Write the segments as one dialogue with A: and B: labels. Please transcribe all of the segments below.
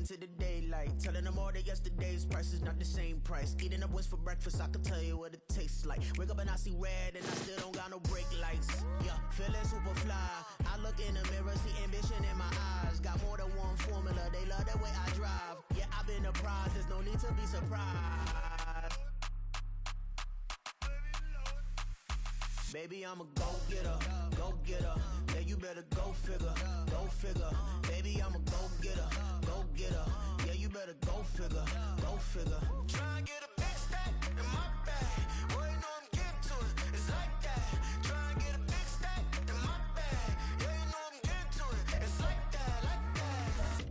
A: into the daylight, telling them all that yesterday's price is not the same price. Eating up what's for breakfast, I can tell you what it tastes like. Wake up and I see red and I still don't got no brake lights. Yeah, feeling super fly. I look in the mirror, see ambition in my eyes. Got more than one formula, they love the way I drive. Yeah, I've been a prize, there's no need to be surprised. Baby, I'm a go-getter, go-getter. Yeah, you better go figure, go figure. Baby, I'm a go-getter, go-getter. Yeah, you better go figure, go figure. Try and get a big stack in my bag. Boy, you know I'm getting to it, it's like that. Try and get a big stack in my bag. Yeah, you know I'm getting to it, it's like that, like that.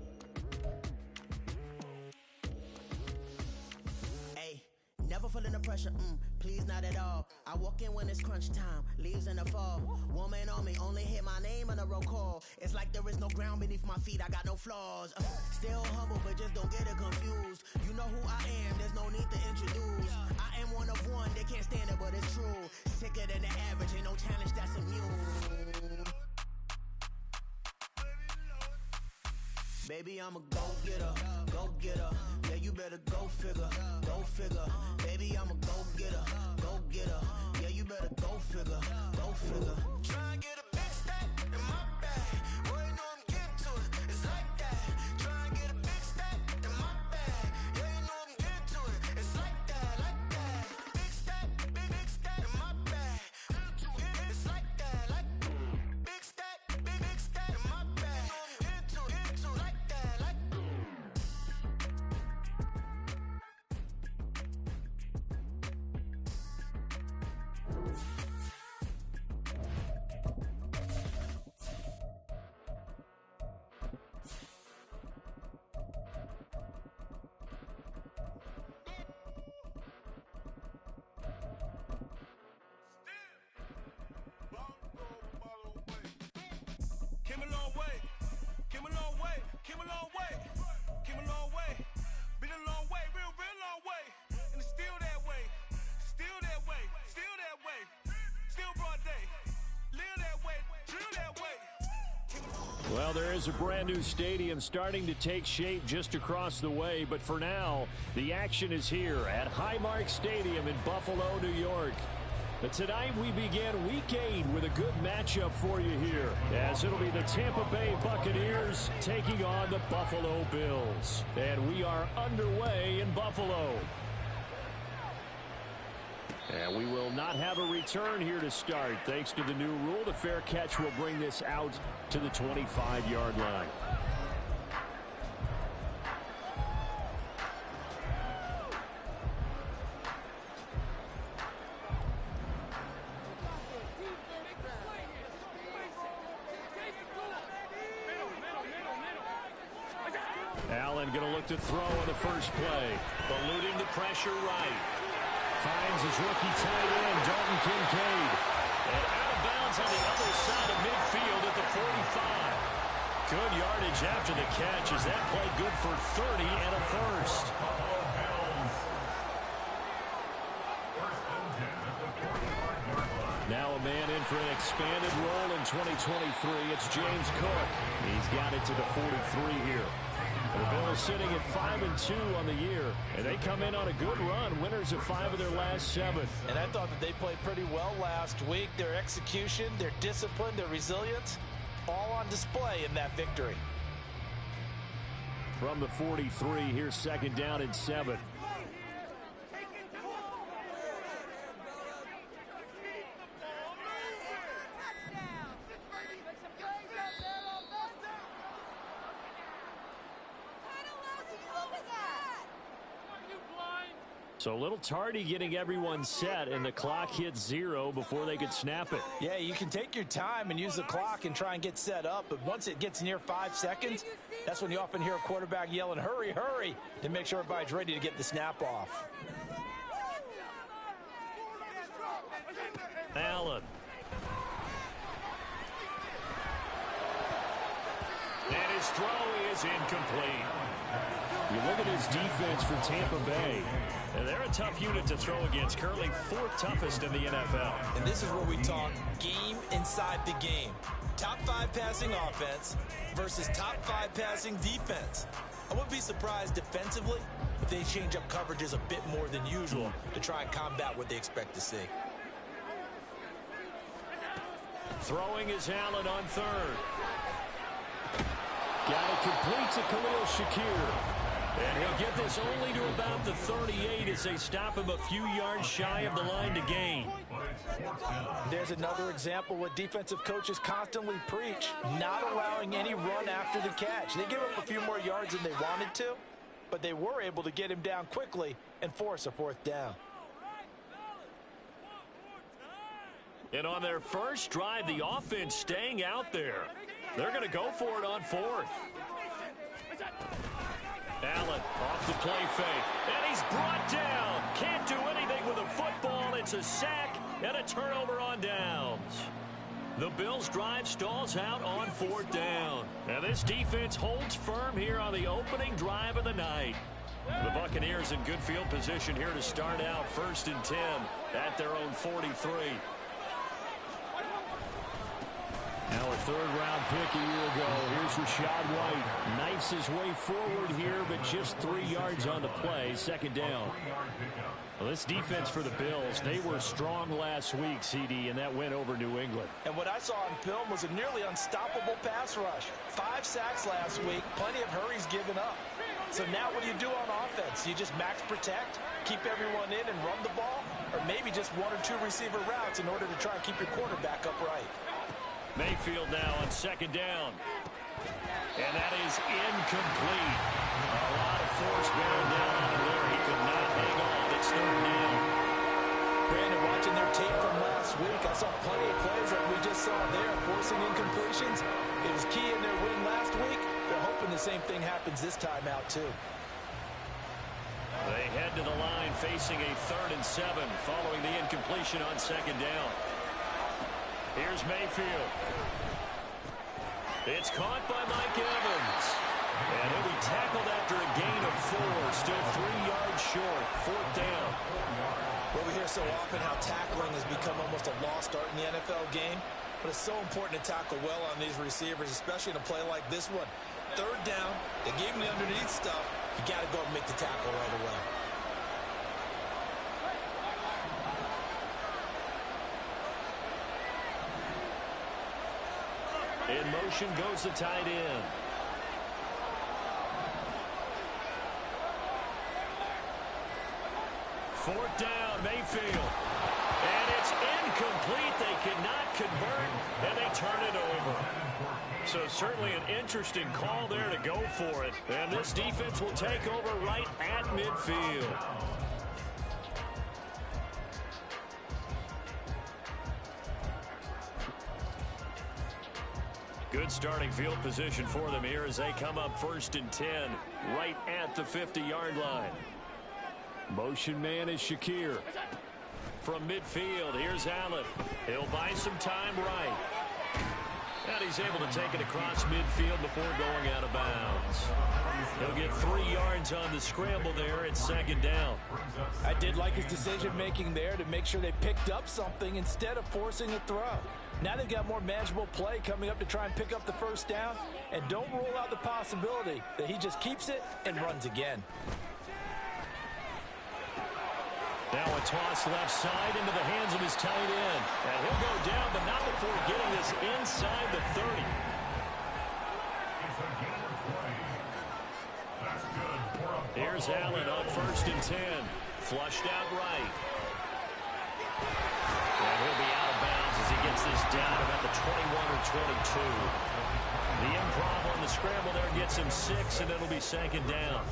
A: Hey, never feeling the pressure, please not at all. I walk in when it's crunch time, leaves in the fall. Woman on me, only hit my name on a roll call. It's like there is no ground beneath my feet, I got no flaws. Still humble, but just don't get it confused. You know who I am, there's no need to introduce. I am one of one, they can't stand it, but it's true. Sicker than the average, ain't no challenge that's immune. Baby, I'm a go-getter, go-getter. Yeah, you better go figure, go figure. Baby, I'm a go-getter, go-getter. Yeah, you better go figure, go figure. Try and get a big stack in my bag. Boy, you know I'm getting to it, it's like that. Try and get a big stack in my bag. Yeah, you know I'm getting to it, it's like that, like that. Big stack, big stack in my bag. It's like that, like big stack, big stack in my bag. You know I'm getting to it, like that, like.
B: Came a long way, came a long way, came a long way, came a long way, been a long way, real long way, and it's still that way, still that way, still that way, still broad day, live that way, drill that way.
C: Well, there is a brand new stadium starting to take shape just across the way, but for now, the action is here at Highmark Stadium in Buffalo, New York. But tonight we begin Week 8 with a good matchup for you here, as it'll be the Tampa Bay Buccaneers taking on the Buffalo Bills. And we are underway in Buffalo. And we will not have a return here to start. Thanks to the new rule, the fair catch will bring this out to the 25-yard line. Allen going to look to throw on the first play. Eluding the pressure right. Finds his rookie tight end, Dalton Kincaid. And out of bounds on the other side of midfield at the 45. Good yardage after the catch as that play good for 30 and a first. Now a man in for an expanded role in 2023. It's James Cook. He's got it to the 43 here. The Bills sitting at 5-2 on the year, and they come in on a good run, winners of 5 of their last 7.
D: And I thought that they played pretty well last week. Their execution, their discipline, their resilience, all on display in that victory.
C: From the 43, here's second down and 7. So a little tardy getting everyone set, and the clock hits 0 before they could snap it.
D: Yeah, you can take your time and use the clock and try and get set up, but once it gets near 5 seconds, that's when you often hear a quarterback yelling, hurry, hurry, to make sure everybody's ready to get the snap off.
C: Allen. And his throw is incomplete. You look at his defense for Tampa Bay. And they're a tough unit to throw against, currently 4th toughest in the NFL.
D: And this is where we talk game inside the game. Top 5 passing offense versus top 5 passing defense. I wouldn't be surprised defensively if they change up coverages a bit more than usual to try and combat what they expect to see.
C: Throwing is Allen on third. Got it complete to Khalil Shakir. And he'll get this only to about the 38 as they stop him a few yards shy of the line to gain.
D: There's another example what defensive coaches constantly preach, not allowing any run after the catch. They give up a few more yards than they wanted to, but they were able to get him down quickly and force a fourth down.
C: And on their first drive, the offense staying out there. They're going to go for it on fourth. Allen off the play fake, and he's brought down. Can't do anything with a football. It's a sack and a turnover on downs. The Bills' drive stalls out on fourth down. And this defense holds firm here on the opening drive of the night. The Buccaneers in good field position here to start out 1st and 10 at their own 43. Now a third-round pick a year ago. Here's Rachaad White. Knifes his way forward here, but just 3 yards on the play. Second down. Well, this defense for the Bills, they were strong last week, CD, and that went over New England.
D: And what I saw on film was a nearly unstoppable pass rush. 5 sacks last week, plenty of hurries given up. So now what do you do on offense? You just max protect, keep everyone in and run the ball, or maybe just 1 or 2 receiver routes in order to try and keep your quarterback upright.
C: Mayfield now on second down. And that is incomplete. A lot of force bearing down on him there. He could not hang on. It's third down.
D: Brandon, watching their tape from last week, I saw plenty of plays like we just saw there, forcing incompletions. It was key in their win last week. They're hoping the same thing happens this time out, too.
C: They head to the line facing a 3rd and 7 following the incompletion on second down. Here's Mayfield. It's caught by Mike Evans. And he'll be tackled after a gain of 4. Still 3 yards short. 4th down.
D: Well, we hear so often how tackling has become almost a lost art in the NFL game. But it's so important to tackle well on these receivers, especially in a play like this one. 3rd down. They gave him the underneath stuff. You got to go and make the tackle right away.
C: In motion goes the tight end. Fourth down, Mayfield. And it's incomplete. They cannot convert, and they turn it over. So certainly an interesting call there to go for it. And this defense will take over right at midfield. Good starting field position for them here as they come up 1st and 10 right at the 50-yard line. Motion man is Shakir. From midfield, here's Allen. He'll buy some time right. And he's able to take it across midfield before going out of bounds. He'll get 3 yards on the scramble there at second down.
D: I did like his decision-making there to make sure they picked up something instead of forcing a throw. Now they've got more manageable play coming up to try and pick up the first down. And don't rule out the possibility that he just keeps it and runs again.
C: Now a toss left side into the hands of his tight end. And he'll go down, but not before getting this inside the 30. Here's Allen on 1st and 10. Flushed out right. And he'll be out of bounds as he gets this down about the 21 or 22. The improv on the scramble there gets him 6, and it'll be second down.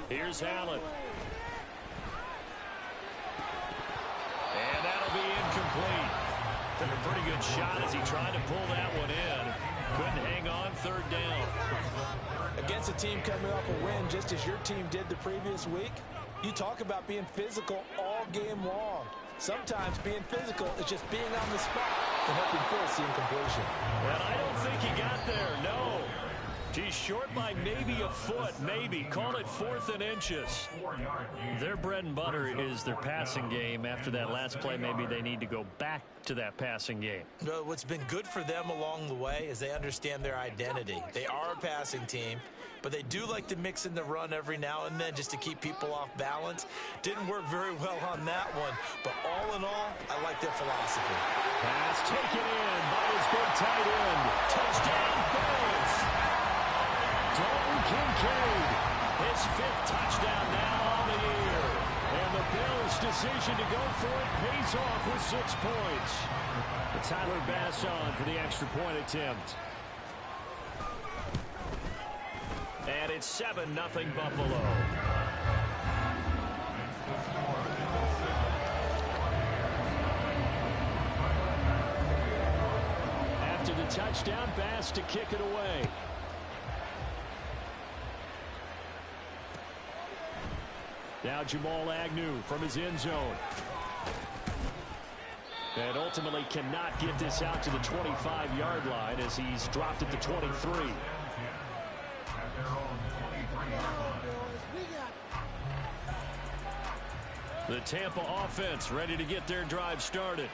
C: Here's Allen. And that'll be incomplete. Took a pretty good shot as he tried to pull that one in. Couldn't hang on, 3rd down.
D: Against a team coming off a win just as your team did the previous week, you talk about being physical all game long. Sometimes being physical is just being on the spot to help him force the incompletion.
C: And I don't think he got there, no. He's short by maybe a foot, maybe. Call it 4th and inches. Their bread and butter is their passing game. After that last play, maybe they need to go back to that passing game.
D: No, what's been good for them along the way is they understand their identity. They are a passing team, but they do like to mix in the run every now and then just to keep people off balance. Didn't work very well on that one, but all in all, I like their philosophy.
C: Pass taken in by his big tight end. Touchdown, Bills. Dalton Kincaid, his 5th touchdown now on the year. And the Bills' decision to go for it pays off with 6 points. Tyler Bass on for the extra point attempt. And it's 7-0 Buffalo. After the touchdown, Bass to kick it away. Now Jamal Agnew from his end zone. And ultimately cannot get this out to the 25-yard line as he's dropped at the 23. The Tampa offense ready to get their drive started.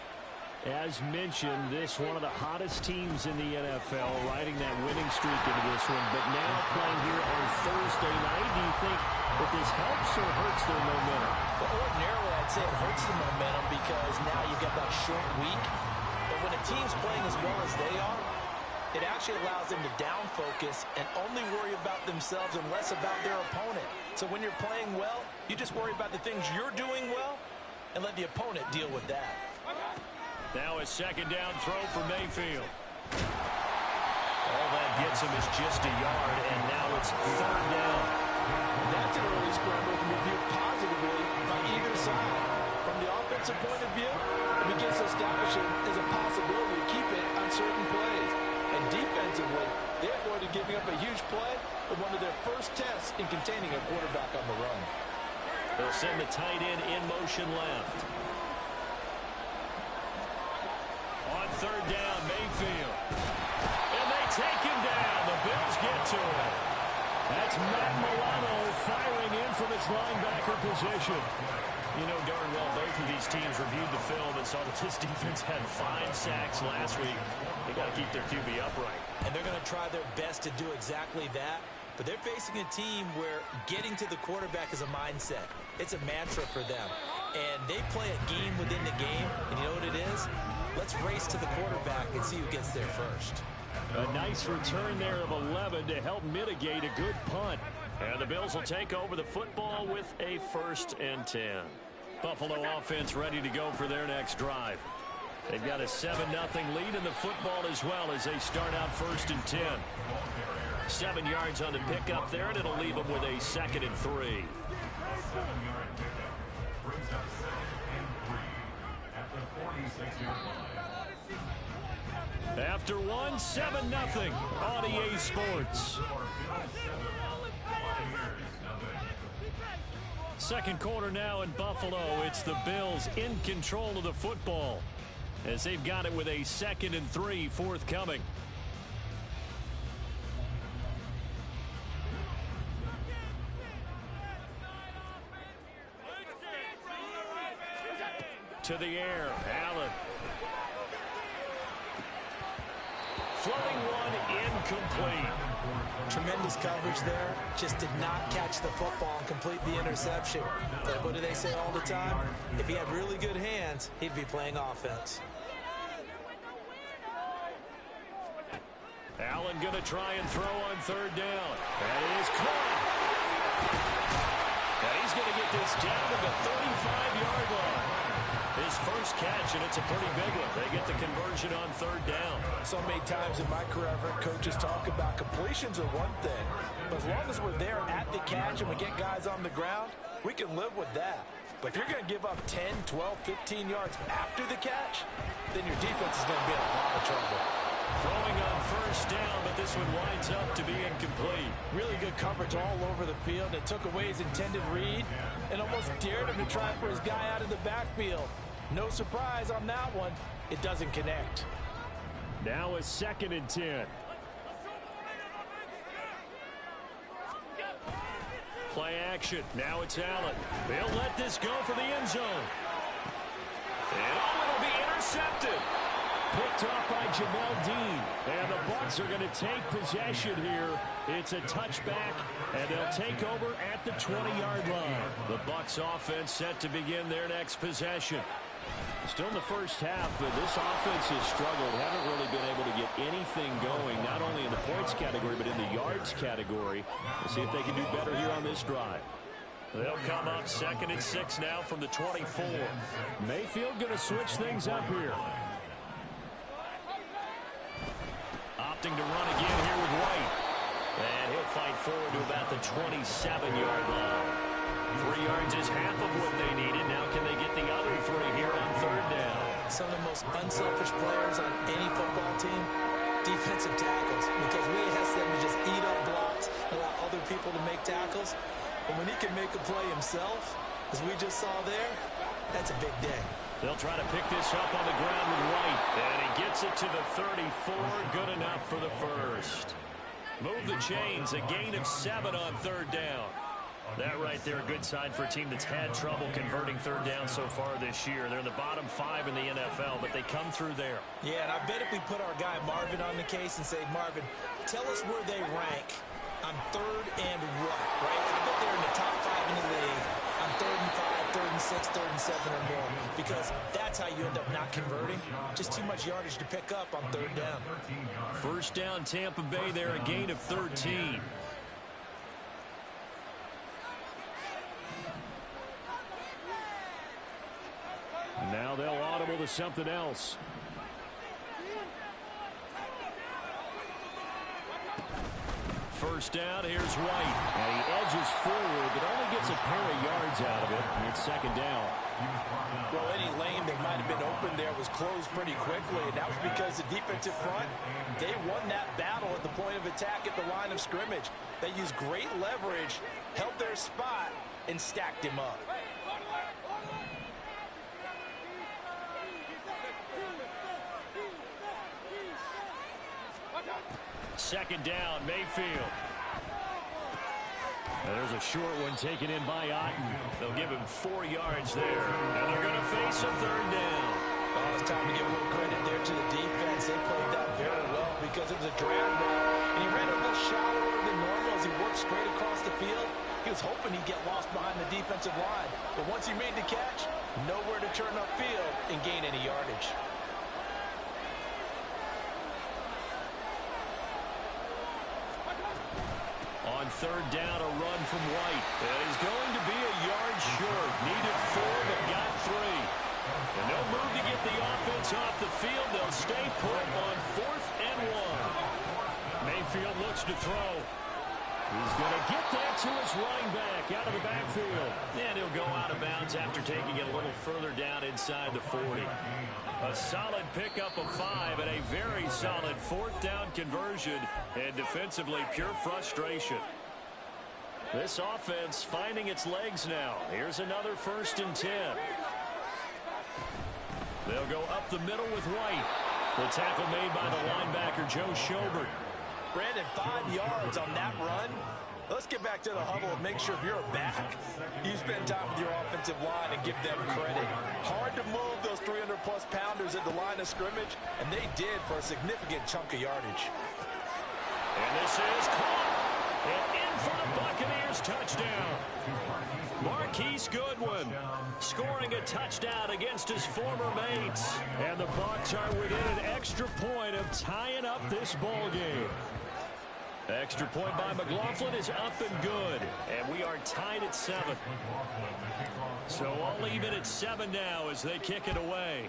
C: As mentioned, this one of the hottest teams in the NFL, riding that winning streak into this one, but now playing here on Thursday night. Do you think that this helps or hurts their momentum?
D: Well, ordinarily, I'd say it hurts the momentum because now you've got that short week. But when a team's playing as well as they are, it actually allows them to down focus and only worry about themselves and less about their opponent. So when you're playing well, you just worry about the things you're doing well and let the opponent deal with that.
C: Now a 2nd down throw for Mayfield. All that gets him is just a yard, and now it's 3rd down.
D: That's an early scramble to be viewed positively by either side. From the offensive point of view, it begins to establish it as a possibility to keep it on certain plays. And defensively, they're going to giving up a huge play with one of their first tests in containing a quarterback on the run.
C: They'll send the tight end in motion left. On 3rd down, Mayfield. And they take him down. The Bills get to him. That's Matt Milano firing in from his linebacker position. You know darn well both of these teams reviewed the film and saw that this defense had 5 sacks last week. They got to keep their QB upright.
D: And they're going to try their best to do exactly that. But they're facing a team where getting to the quarterback is a mindset. It's a mantra for them. And they play a game within the game. And you know what it is? Let's race to the quarterback and see who gets there first.
C: A nice return there of 11 to help mitigate a good punt. And the Bills will take over the football with a 1st and 10. Buffalo offense ready to go for their next drive. They've got a 7-0 lead in the football as well as they start out 1st and 10. 7 yards on the pickup there, and it'll leave them with a 2nd and 3. After one, 7-0 on EA Sports. 2nd quarter now in Buffalo. It's the Bills in control of the football as they've got it with a 2nd and 3 forthcoming. To the air, Allen. Floating one, incomplete.
D: Tremendous coverage there. Just did not catch the football and complete the interception. But what do they say all the time? If he had really good hands, he'd be playing offense.
C: Allen going to try and throw on 3rd down. That is caught. And he's going to get this down to the 35-yard line. His first catch, and it's a pretty big one. They get the conversion on 3rd down.
D: So many times in my career, I've heard coaches talk about completions are one thing. But as long as we're there at the catch and we get guys on the ground, we can live with that. But if you're going to give up 10, 12, 15 yards after the catch, then your defense is going to be in a lot of trouble.
C: Throwing on 1st down, but this one winds up to be incomplete.
D: Really good coverage all over the field. It took away his intended read and almost dared him to try for his guy out of the backfield. No surprise on that one. It doesn't connect.
C: Now a 2nd and 10. Play action. Now it's Allen. They'll let this go for the end zone. And it'll be intercepted. Picked off by Jamel Dean. And the Bucs are going to take possession here. It's a touchback, and they'll take over at the 20-yard line. The Bucs offense set to begin their next possession. Still in the first half, but this offense has struggled. Haven't really been able to get anything going, not only in the points category, but in the yards category. We'll see if they can do better here on this drive. They'll come up 2nd and 6 now from the 24. Mayfield going to switch things up here. Opting to run again here with White. And he'll fight forward to about the 27-yard line. 3 yards is half of what they needed. Now can they get the other 3 here on 3rd down?
D: Some of the most unselfish players on any football team, defensive tackles, because we ask them to just eat up blocks, allow other people to make tackles. But when he can make a play himself, as we just saw there, that's a big day.
C: They'll try to pick this up on the ground with White. And he gets it to the 34. Good enough for the first. Move the chains. A gain of 7 on 3rd down. That right there, a good sign for a team that's had trouble converting 3rd down so far this year. They're in the bottom 5 in the NFL, but they come through there.
D: Yeah, and I bet if we put our guy Marvin on the case and say, Marvin, tell us where they rank on 3rd and what, right? I bet they're in the top 5 in the league on 3rd and 5, 3rd and 6, 3rd and 7 or more, because that's how you end up not converting. Just too much yardage to pick up on 3rd down.
C: First down, Tampa Bay there, a gain of 13. Now they'll audible to something else. First down, here's White. And he edges forward, but only gets a pair of yards out of it. And it's 2nd down.
D: Well, any lane that might have been open there was closed pretty quickly. And that was because the defensive front, they won that battle at the point of attack at the line of scrimmage. They used great leverage, held their spot, and stacked him up.
C: Second down, Mayfield. And there's a short one taken in by Otten. They'll give him 4 yards there. And they're going to face a 3rd down.
D: Oh, it's time to give a little credit there to the defense. They played that very well because it was a drag route. And he ran a little shallower than normal as he worked straight across the field. He was hoping he'd get lost behind the defensive line. But once he made the catch, nowhere to turn upfield and gain any yardage.
C: On 3rd down, a run from White. And he's going to be a yard short. Needed 4, but got 3. And they'll move to get the offense off the field. They'll stay put on 4th and 1. Mayfield looks to throw. He's going to get that to his running back out of the backfield. And he'll go out of bounds after taking it a little further down inside the 40. A solid pickup of 5 and a very solid 4th down conversion. And defensively, pure frustration. This offense finding its legs now. Here's another 1st and 10. They'll go up the middle with White. The tackle made by the linebacker, Joe Schobert.
D: Brandon, 5 yards on that run. Let's get back to the huddle and make sure if you're a back, you spend time with your offensive line and give them credit. Hard to move those 300-plus pounders at the line of scrimmage, and they did for a significant chunk of yardage.
C: And this is caught. And in for the Buccaneers touchdown. Marquise Goodwin scoring a touchdown against his former mates. And the Bucs are within an extra point of tying up this ball game. Extra point by McLaughlin is up and good. And we are tied at 7. So all even at 7 now as they kick it away.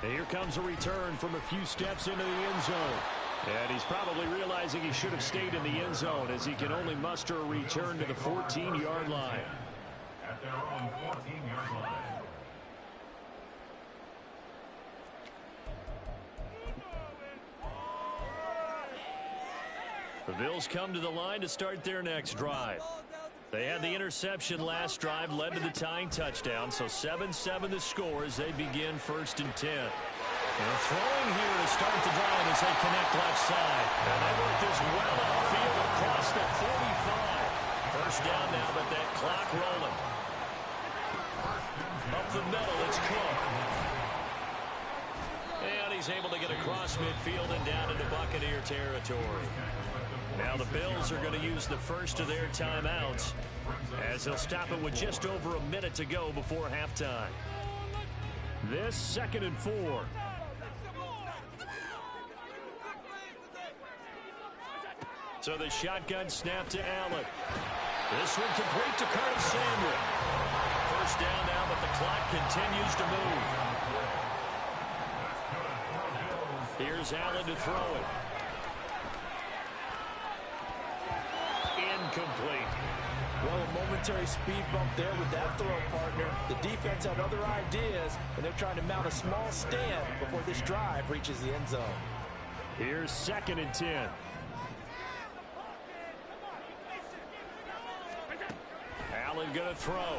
C: And here comes a return from a few steps into the end zone. And he's probably realizing he should have stayed in the end zone as he can only muster a return to the 14-yard line.
E: At their own 14-yard line.
C: The Bills come to the line to start their next drive. They had the interception last drive, led to the tying touchdown, so 7-7 the score as they begin 1st and 10. And throwing here to start the drive as they connect left side. And they work this well outfield across the 45. First down now, but that clock rolling. Up the middle, it's Cook. And he's able to get across midfield and down into Buccaneer territory. Now the Bills are going to use the first of their timeouts as they'll stop it with just over a minute to go before halftime. This 2nd and 4. So the shotgun snap to Allen. This one complete to Curtis Samuel. First down now, but the clock continues to move. Here's Allen to throw it. Incomplete.
D: Well, a momentary speed bump there with that throw, partner. The defense had other ideas, and they're trying to mount a small stand before this drive reaches the end zone.
C: Here's 2nd and 10. Allen going to throw.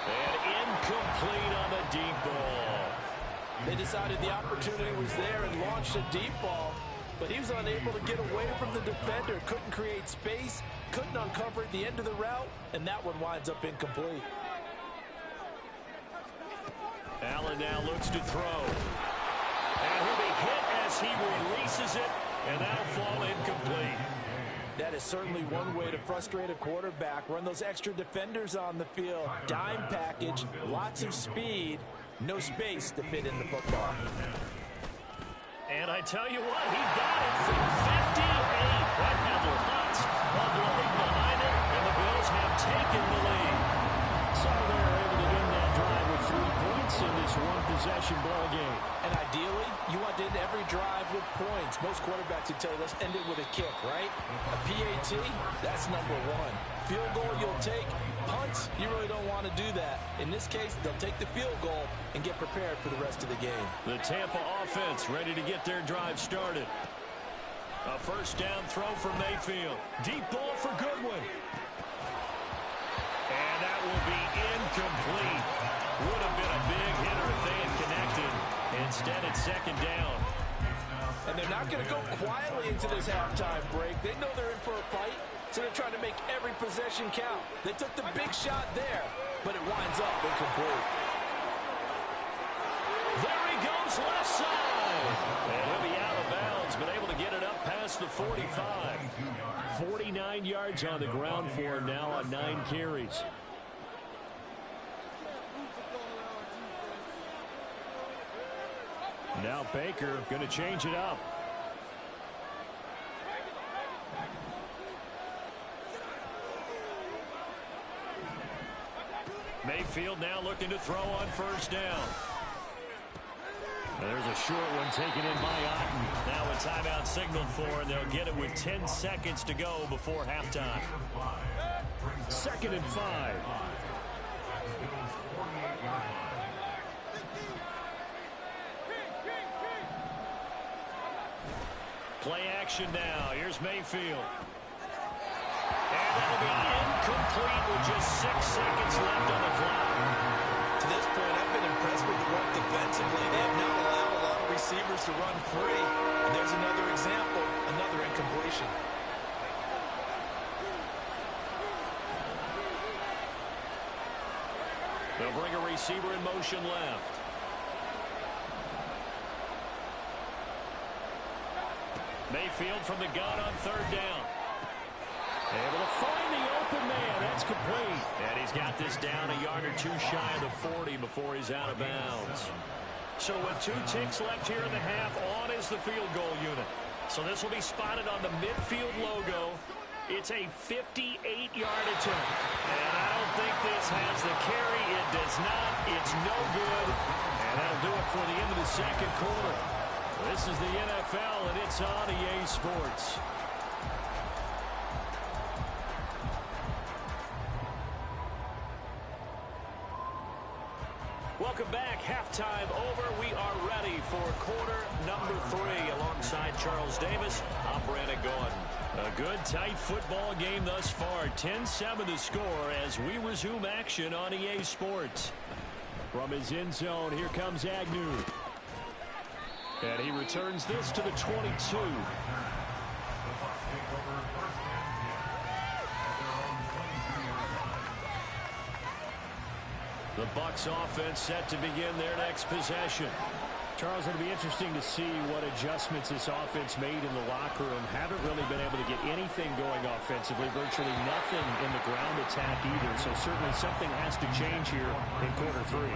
C: And incomplete on the deep ball.
D: They decided the opportunity was there and launched a deep ball, but he was unable to get away from the defender. Couldn't create space, couldn't uncover the end of the route, and that one winds up incomplete.
C: Allen now looks to throw. And he'll be hit as he releases it, and that'll fall incomplete.
D: That is certainly one way to frustrate a quarterback. Run those extra defenders on the field. Dime package, lots of speed, no space to fit in the football.
C: And I tell you what, he got it from 58. That had lots of loading behind it, and the Bills have taken the lead. So they're able to end that drive with 3 points in this one-possession ball game.
D: And ideally, you want to end every drive with points. Most quarterbacks would tell you, let's end it with a kick, right? A PAT, that's number 1. Field goal you'll take. Punts, you really don't want to do that. In this case, they'll take the field goal and get prepared for the rest of the game.
C: The Tampa offense ready to get their drive started. A first down throw for Mayfield. Deep ball for Goodwin. And that will be incomplete. Would have been a big hitter if they had connected. Instead, it's 2nd down.
D: And they're not going to go quietly into this halftime break. They know they're in for a fight, so they're trying to make every possession count. They took the big shot there, but it winds up incomplete.
C: There he goes, left side. And he'll be out of bounds, but able to get it up past the 45. 49 yards on the ground for him now on 9 carries. Now Baker going to change it up. Mayfield now looking to throw on first down. There's a short one taken in by Otten. Now a timeout signaled for, and they'll get it with 10 seconds to go before halftime. 2nd and 5. Play action now. Here's Mayfield. And that'll be incomplete with just 6 seconds left on the clock.
D: To this point, I've been impressed with the work defensively. They have not allowed a lot of receivers to run free. And there's another example, another incompletion.
C: They'll bring a receiver in motion left. Mayfield from the gun on 3rd down. Able to find the open man. That's complete. And he's got this down a yard or 2 shy of the 40 before he's out of bounds. So with 2 ticks left here in the half, on is the field goal unit. So this will be spotted on the midfield logo. It's a 58-yard attempt. And I don't think this has the carry. It does not. It's no good. And that'll do it for the end of the 2nd quarter. This is the NFL, and it's on EA Sports. Welcome back. Halftime over. We are ready for quarter number 3. Alongside Charles Davis, I'm Brandon Gordon. A good, tight football game thus far. 10-7 to score as we resume action on EA Sports. From his end zone, here comes Agnew. And he returns this to the 22. The Bucs offense set to begin their next possession. Charles, it'll be interesting to see what adjustments this offense made in the locker room. Haven't really been able to get anything going offensively. Virtually nothing in the ground attack either. So certainly something has to change here in quarter three.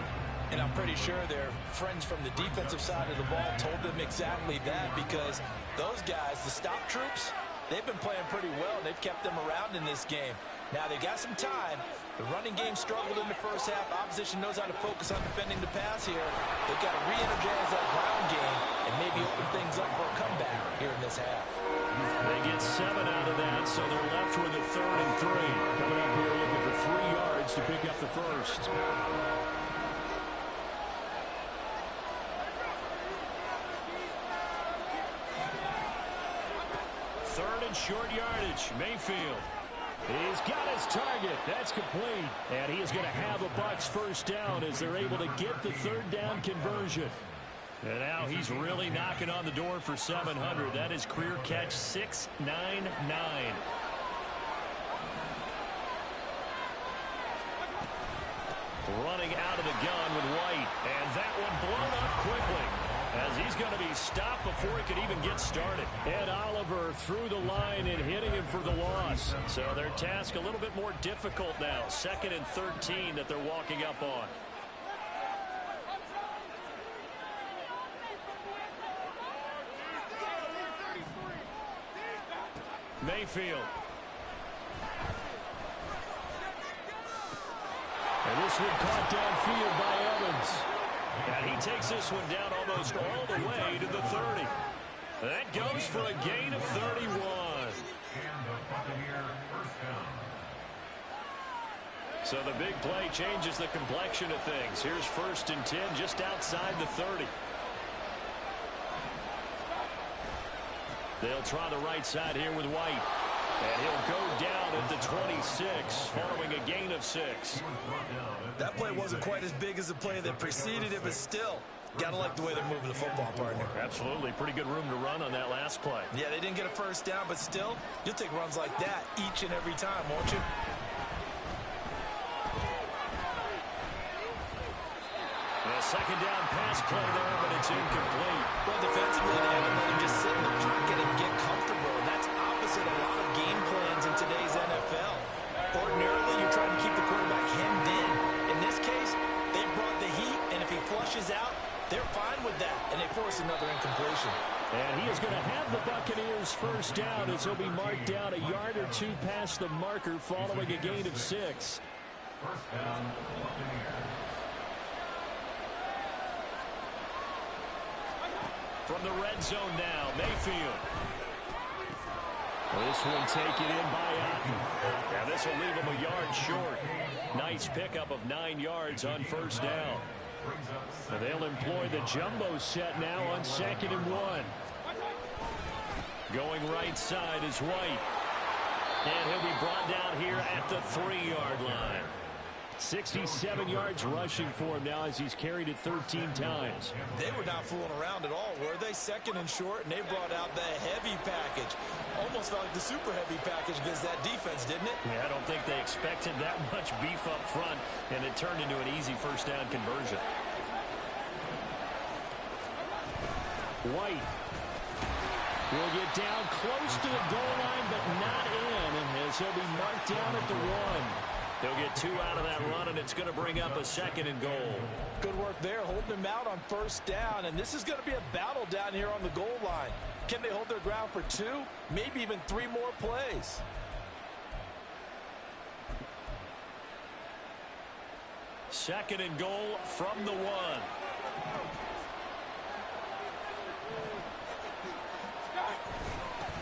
D: And I'm pretty sure their friends from the defensive side of the ball told them exactly that, because those guys, the stop troops, they've been playing pretty well. They've kept them around in this game. Now they got some time. The running game struggled in the first half. Opposition knows how to focus on defending the pass here. They've got to re-energize that ground game and maybe open things up for a comeback here in this half.
C: They get 7 out of that, so they're left with a 3rd and 3. Coming up here looking for 3 yards to pick up the first. 3rd and short yardage. Mayfield. He's got his target. That's complete. And he is going to have a Bucs first down as they're able to get the 3rd down conversion. And now he's really knocking on the door for 700. That is career catch 699. Running out of the gun with White. And that one blown up quickly, as he's going to be stopped before he could even get started. Ed Oliver through the line and hitting him for the loss. So their task a little bit more difficult now. 2nd and 13 that they're walking up on. Mayfield. And this one caught downfield by Evans. And he takes this one down almost all the way to the 30. That goes for a gain of 31. So the big play changes the complexion of things. Here's 1st and 10 just outside the 30. They'll try the right side here with White. And he'll go down at the 26 following a gain of 6.
D: That play wasn't quite as big as the play that preceded it, but still, gotta like the way they're moving the football, partner.
C: Absolutely. Pretty good room to run on that last play.
D: Yeah, they didn't get a first down, but still, you'll take runs like that each and every time, won't you?
C: A 2nd down pass play there, but it's incomplete.
D: Well, defensively, they haven't let him just sit in the pocket and get comfortable, and that's opposite a lot of game plans in today's NFL. Ordinarily, you're trying to keep the quarterback hemmed in. In this case, they brought the heat, and if he flushes out, they're fine with that, and they force another incompletion.
C: And he is going to have the Buccaneers first down as he'll be marked down a yard or 2 past the marker following a gain of 6.
E: First down, Buccaneers.
C: From the red zone now, Mayfield. This one taken in by Otten. Now this will leave him a yard short. Nice pickup of 9 yards on 1st down. And they'll employ the jumbo set now on 2nd and 1. Going right side is White. And he'll be brought down here at the 3-yard line. 67 yards rushing for him now as he's carried it 13 times.
D: They were not fooling around at all, were they? 2nd and short, and they brought out the heavy package. Almost felt like the super heavy package against that defense, didn't it?
C: Yeah, I don't think they expected that much beef up front, and it turned into an easy first down conversion. White will get down close to the goal line, but not in, as he'll be marked down at the 1. They'll get 2 out of that run, and it's going to bring up a 2nd and goal.
D: Good work there, holding him out on 1st down, and this is going to be a battle down here on the goal line. Can they hold their ground for 2, maybe even 3 more plays?
C: Second and goal from the 1.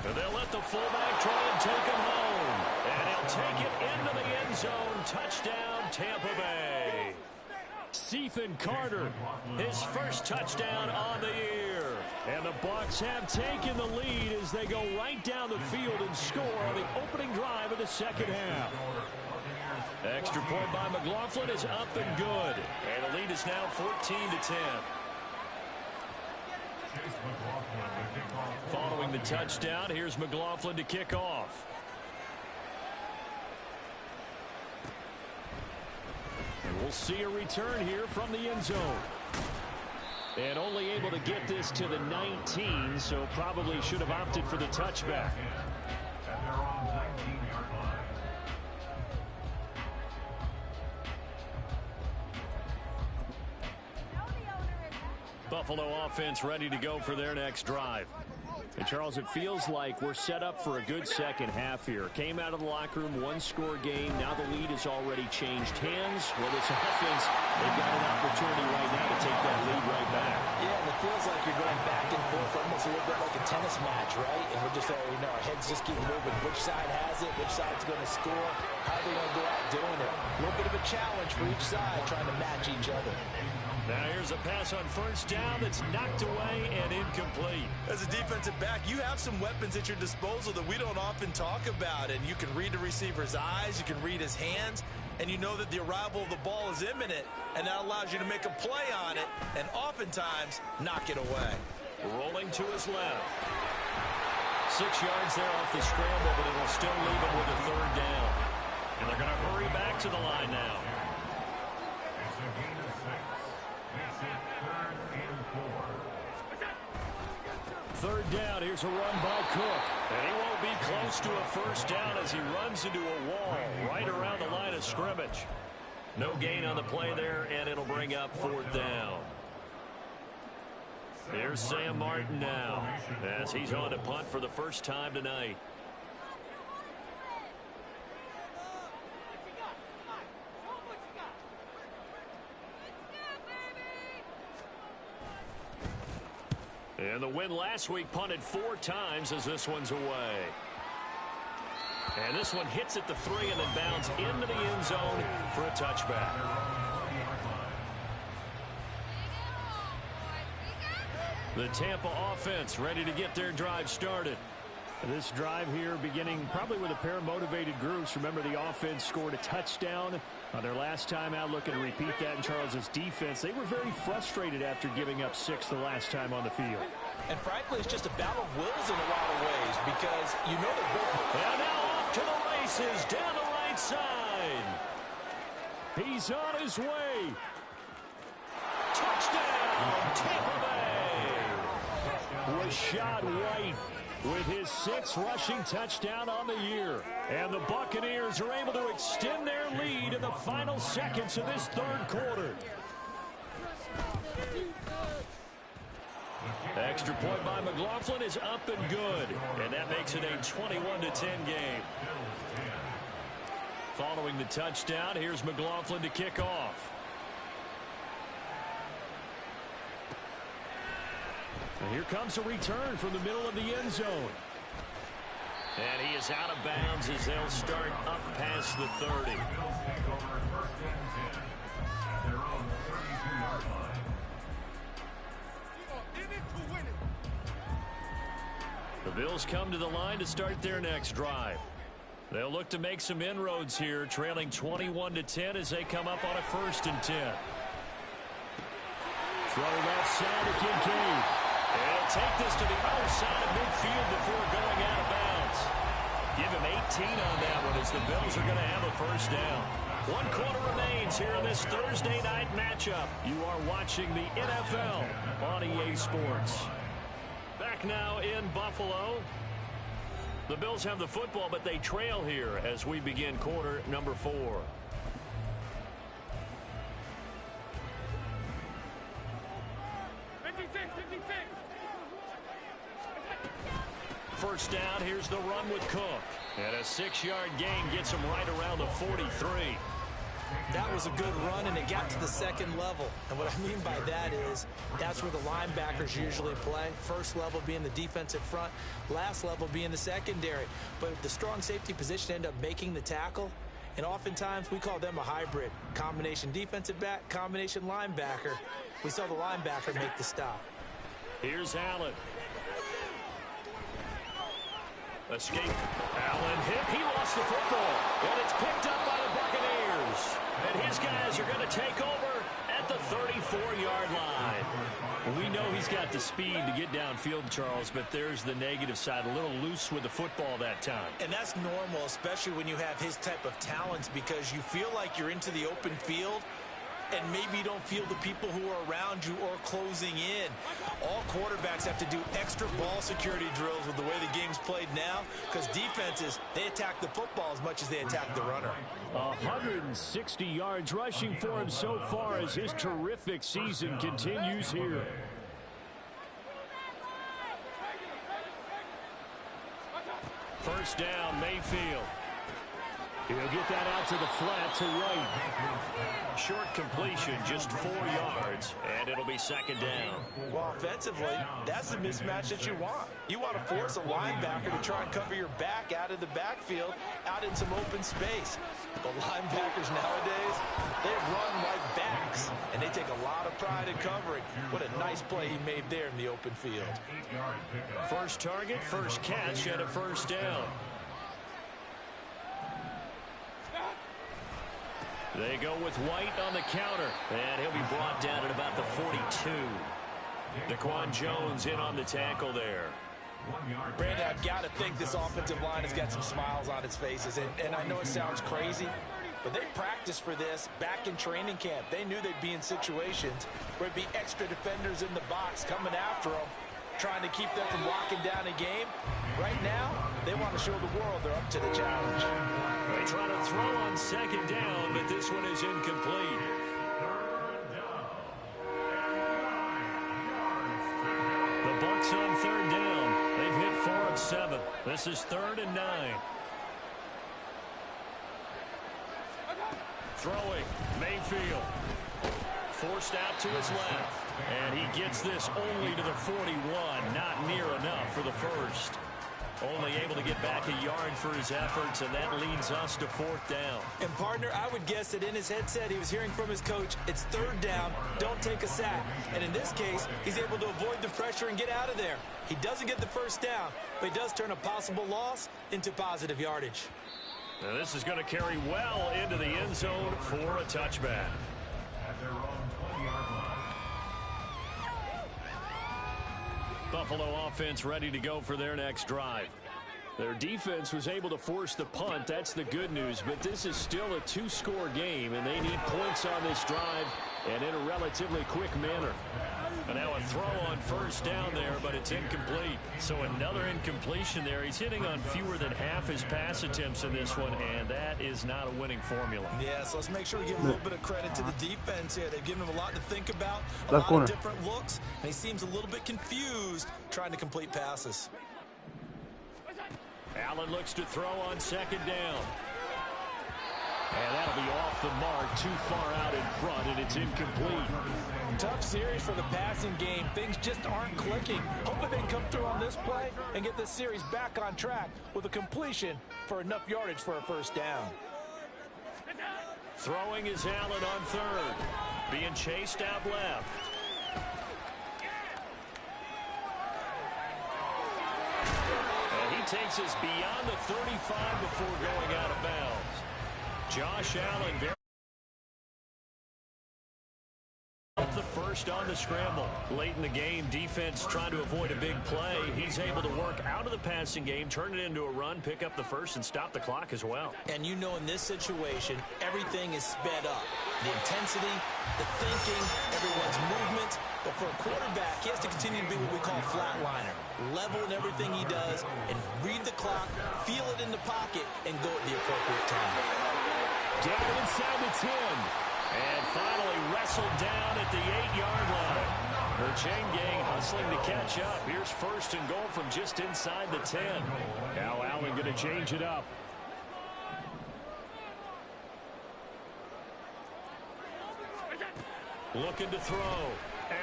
C: And they'll let the fullback try and take him home. And he'll take it into the end zone. Touchdown, Tampa Bay. Ethan Carter, his first touchdown on the year. And the Bucs have taken the lead as they go right down the field and score on the opening drive of the 2nd half. Extra point by McLaughlin is up and good. And the lead is now 14-10. Following the touchdown, here's McLaughlin to kick off. And we'll see a return here from the end zone. And only able to get this to the 19, so probably should have opted for the touchback. Buffalo offense ready to go for their next drive. And Charles, it feels like we're set up for a good second half here. Came out of the locker room, one-score game. Now the lead has already changed hands. Well, this offense, they've got an opportunity right now to take that lead right back.
D: Yeah, and it feels like you're going back and forth, almost a little bit like a tennis match, right? And we're just, our heads just keep moving. Which side has it? Which side's going to score? How are they going to go out doing it? A little bit of a challenge for each side, trying to match each other.
C: Now here's a pass on first down that's knocked away and incomplete.
F: As a defensive back, you have some weapons at your disposal that we don't often talk about. And you can read the receiver's eyes, you can read his hands, and you know that the arrival of the ball is imminent, and that allows you to make a play on it and oftentimes knock it away.
C: Rolling to his left. 6 yards there off the scramble, but it'll still leave him with a third down. And they're going to hurry back to the line now. Third down, here's a run by Cook. And he won't be close to a first down as he runs into a wall right around the line of scrimmage. No gain on the play there, and it'll bring up fourth down. Here's Sam Martin now as he's on to punt for the first time tonight. And the win last week punted 4 times as this one's away. And this one hits at the 3 and then bounds into the end zone for a touchback. The Tampa offense ready to get their drive started. This drive here beginning probably with a pair of motivated groups. Remember, the offense scored a touchdown on their last time out. Looking to repeat that in Charles's defense. They were very frustrated after giving up 6 the last time on the field.
D: And frankly, it's just a battle of wills in a lot of ways because you know they're both.
C: And now off to the races down the right side. He's on his way. Touchdown, Tampa Bay. Rashad White with his 6th rushing touchdown on the year. And the Buccaneers are able to extend their lead in the final seconds of this third quarter. Extra point by McLaughlin is up and good. And that makes it a 21-10 game. Following the touchdown, here's McLaughlin to kick off. And here comes a return from the middle of the end zone. And he is out of bounds as they'll start up past the 30. The Bills come to the line to start their next drive. They'll look to make some inroads here, trailing 21-10 as they come up on a 1st and 10. Throw left side to Kincaid. And he'll take this to the other side of midfield before going out of bounds. Give him 18 on that one as the Bills are going to have a first down. 1 quarter remains here in this Thursday night matchup. You are watching the NFL on EA Sports. Back now in Buffalo. The Bills have the football, but they trail here as we begin quarter number 4. First down, here's the run with Cook. And a 6-yard gain gets him right around the 43.
D: That was a good run, and it got to the second level. And what I mean by that is that's where the linebackers usually play. First level being the defensive front, last level being the secondary. But the strong safety position ended up making the tackle, and oftentimes we call them a hybrid. Combination defensive back, combination linebacker. We saw the linebacker make the stop.
C: Here's Allen. Escape. Allen hit. He lost the football, and it's picked up by the Buccaneers. these guys are going to take over at the 34-yard line. We know he's got the speed to get downfield, Charles, but there's the negative side. A little loose with the football that time.
F: And that's normal, especially when you have his type of talents, because you feel like you're into the open field and maybe you don't feel the people who are around you or closing in. All quarterbacks have to do extra ball security drills with the way the game's played now, because defenses, they attack the football as much as they attack the runner.
C: 160 yards rushing for him so far as his terrific season continues here. First down, Mayfield. He'll get that out to the flat to right. Short completion, just 4 yards, and it'll be second down.
F: Well, offensively, that's the mismatch that you want. You want to force a linebacker to try and cover your back out of the backfield, out in some open space. The linebackers nowadays, they run like backs, and they take a lot of pride in covering. What a nice play he made there in the open field.
C: First target, first catch, and a first down. They go with White on the counter, and he'll be brought down at about the 42. Daquan Jones in on the tackle there.
F: Brandon, I've got to think this offensive line has got some smiles on its faces, and I know it sounds crazy, but they practiced for this back in training camp. They knew they'd be in situations where it'd be extra defenders in the box coming after them, trying to keep them from locking down a game. Right now, they want to show the world they're up to the challenge.
C: They try to throw on second down, but this one is incomplete. The Bucs on third down. They've hit 4 of 7. This is 3rd and 9. Throwing, Mayfield. Forced out to his left. And he gets this only to the 41. Not near enough for the first. Only able to get back a yard for his efforts, and that leads us to 4th down.
F: And, partner, I would guess that in his headset he was hearing from his coach, it's 3rd down, don't take a sack. And in this case, he's able to avoid the pressure and get out of there. He doesn't get the first down, but he does turn a possible loss into positive yardage.
C: Now this is going to carry well into the end zone for a touchback.
E: At their own 20-yard line.
C: Buffalo offense ready to go for their next drive. Their defense was able to force the punt. That's the good news, but this is still a 2-score game, and they need points on this drive and in a relatively quick manner. And now a throw on first down there, but it's incomplete. So another incompletion there. He's hitting on fewer than half his pass attempts in this one, and that is not a winning formula.
F: Yeah, so let's make sure we give a little bit of credit to the defense here. They've given him a lot to think about, a lot of different looks, and he seems a little bit confused trying to complete passes.
C: Allen looks to throw on second down. And that'll be off the mark, too far out in front, and it's incomplete.
F: Tough series for the passing game. Things just aren't clicking. Hoping they can come through on this play and get this series back on track with a completion for enough yardage for a first down.
C: Throwing is Allen on third. Being chased out left. And he takes us beyond the 35 before going out of bounds. Josh Allen very the first on the scramble. Late in the game, defense trying to avoid a big play. He's able to work out of the passing game, turn it into a run, pick up the first, and stop the clock as well.
F: And you know in this situation, everything is sped up. The intensity, the thinking, everyone's movement. But for a quarterback, he has to continue to be what we call a flatliner. Level in everything he does and read the clock, feel it in the pocket, and go at the appropriate time.
C: Down inside the 10. And finally wrestled down at the 8-yard line. Her chain gang hustling to catch up. Here's first and goal from just inside the 10. Now Allen going to change it up. Looking to throw.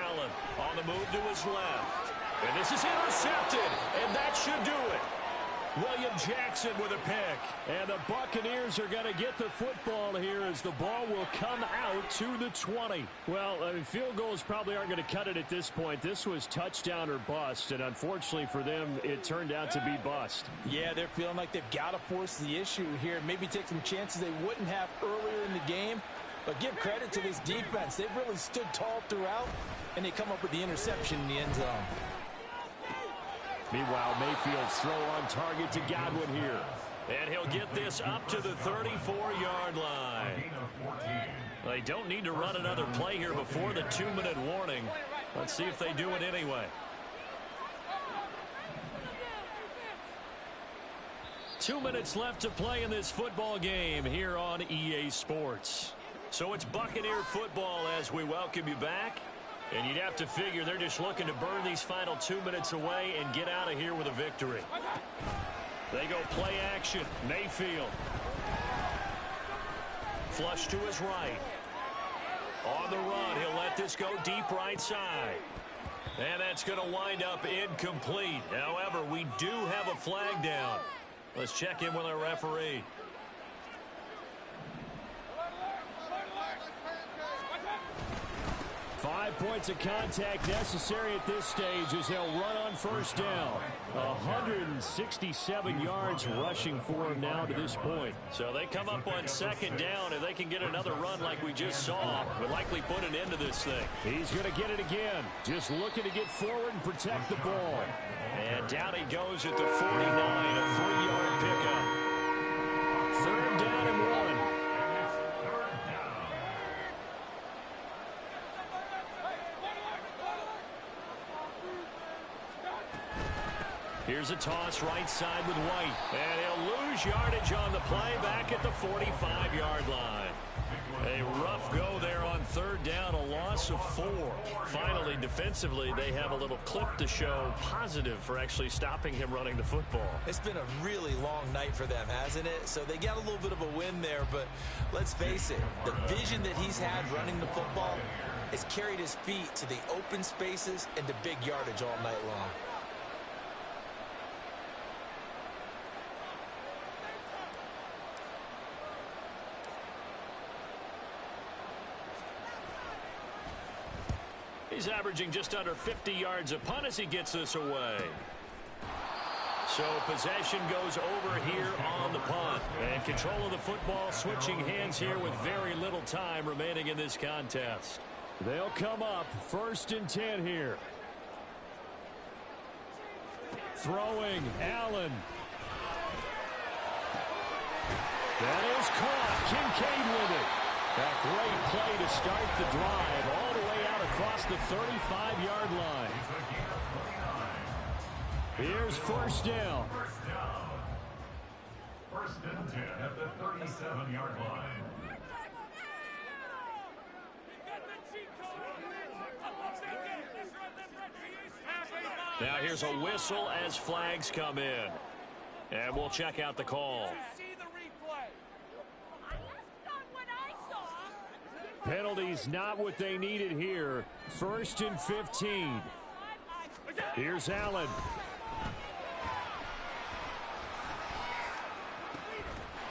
C: Allen on the move to his left. And this is intercepted. And that should do it. William Jackson with a pick. And the Buccaneers are going to get the football here as the ball will come out to the 20. Well, I mean, field goals probably aren't going to cut it at this point. This was touchdown or bust, and unfortunately for them, it turned out to be bust.
F: Yeah, they're feeling like they've got to force the issue here. Maybe take some chances they wouldn't have earlier in the game.
D: But give credit to this defense. They've really stood tall throughout, and they come up with the interception in the end zone.
C: Meanwhile, Mayfield's throw on target to Godwin here. And he'll get this up to the 34-yard line. They don't need to run another play here before the 2-minute warning. Let's see if they do it anyway. 2 minutes left to play in this football game here on EA Sports. So it's Buccaneer football as we welcome you back. And you'd have to figure they're just looking to burn these final 2 minutes away and get out of here with a victory. They go play action. Mayfield. Flush to his right. On the run, he'll let this go deep right side. And that's going to wind up incomplete. However, we do have a flag down. Let's check in with our referee. 5 points of contact necessary at this stage as they'll run on first down. 167 yards rushing for him now to this point. So they come up on second down, and they can get another run like we just saw. Would likely put an end to this thing. He's going to get it again. Just looking to get forward and protect the ball. And down he goes at the 49, a 3-yard pickup. Third down and 1. Here's a toss right side with White. And he'll lose yardage on the play back at the 45-yard line. A rough go there on third down, a loss of 4. Finally, defensively, they have a little clip to show positive for actually stopping him running the football.
D: It's been a really long night for them, hasn't it? So they got a little bit of a win there, but let's face it, the vision that he's had running the football has carried his feet to the open spaces and to big yardage all night long.
C: He's averaging just under 50 yards a punt as he gets this away. So possession goes over here on the punt. And control of the football switching hands here with very little time remaining in this contest. They'll come up first and 10 here. Throwing, Allen. That is caught. Kincaid with it. A great play to start the drive all the way out across the 35-yard line. Here's first down.
E: First and 10 at the 37-yard line.
C: Now here's a whistle as flags come in. And we'll check out the call. Penalties not what they needed here. First and 15. Here's Allen.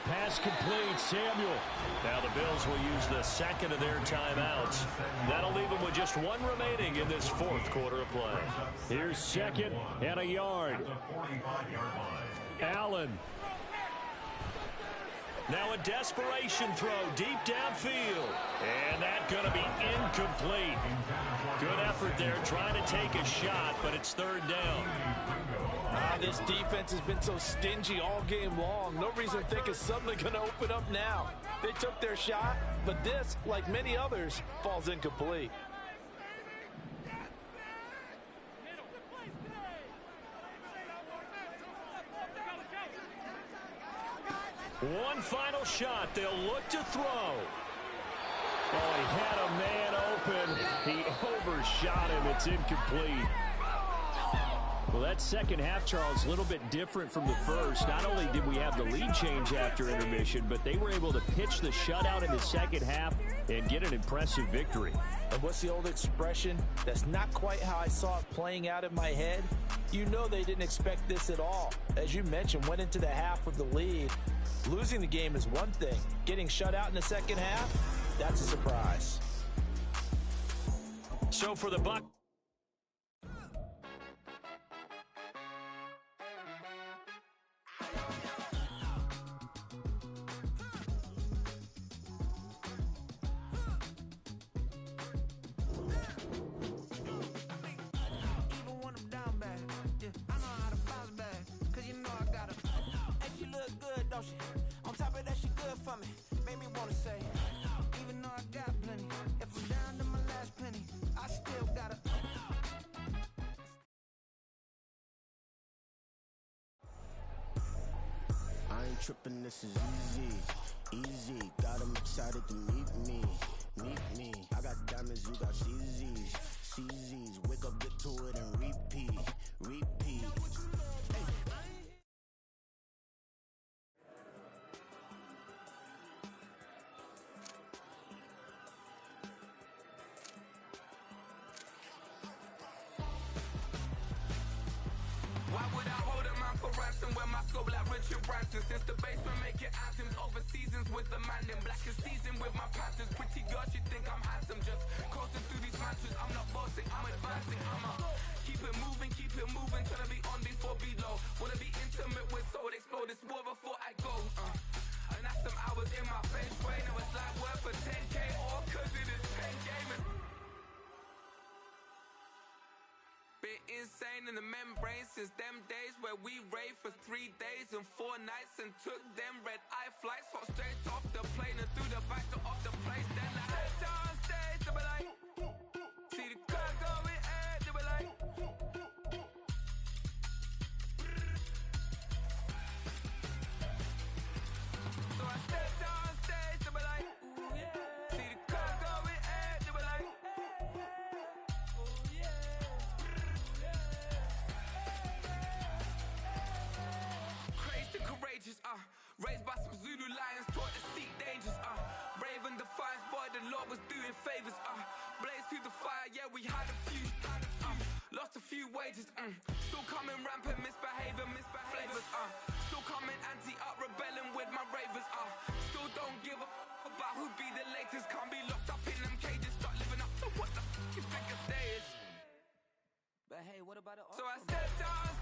C: Pass complete, Samuel. Now the Bills will use the second of their timeouts. That'll leave them with just one remaining in this fourth quarter of play. Here's second and a yard. Allen. Now a desperation throw deep downfield. And that's going to be incomplete. Good effort there trying to take a shot, but it's third down.
D: This defense has been so stingy all game long. No reason to think it's suddenly going to open up now. They took their shot, but this, like many others, falls incomplete.
C: One final shot. They'll look to throw. Oh, he had a man open. He overshot him. It's incomplete. Well, that second half, Charles, a little bit different from the first. Not only did we have the lead change after intermission, but they were able to pitch the shutout in the second half and get an impressive victory.
D: And what's the old expression? That's not quite how I saw it playing out in my head. You know they didn't expect this at all. As you mentioned, went into the half with the lead. Losing the game is one thing. Getting shut out in the second half, that's a surprise.
C: So for the Bucs.
A: for me, made me wanna say, even though I got plenty, if I'm down to my last penny, I still gotta. I ain't tripping, this is easy. Got 'em excited to meet me. I got diamonds, you got CZs. Wake up, get to it, and repeat.
G: Why would I hold a man for ransom when my scope like Richard Branson? Since the basement making anthems over seasons with the man in black is seasoned with my patterns. Pretty girl, she think I'm handsome. Just coasting through these mantras. I'm not bossing, I'm advancing. Keep it moving, trying to be on before below. Wanna be intimate with soul, explode this war before I go. And that's some hours in my feng shui. Now it's like work for 10K or cause it is pen gaming. Been insane in the membrane since them days where we raved for 3 days and 4 nights and took them red eye flights, hot straight off the plane and through the back door of the place. Then I stepped on stage, they were like, see the crowd going ahead, they were like, so I stepped on stage, they were like, ooh yeah, see the crowd going ahead, they were like, ooh yeah. Crazed and courageous, raised by some Zulu lions, taught to seek dangers, brave and defiant, boy, the Lord was doing favors, blaze through the fire, yeah, we had a few, lost a few wages, still coming rampant, misbehaving, flavors, still coming anti-up, rebelling with my ravers, still don't give a about who be the latest, can't be locked up in them cages, start living up to what the f*** you think a day is. But hey, what about it? So I stepped on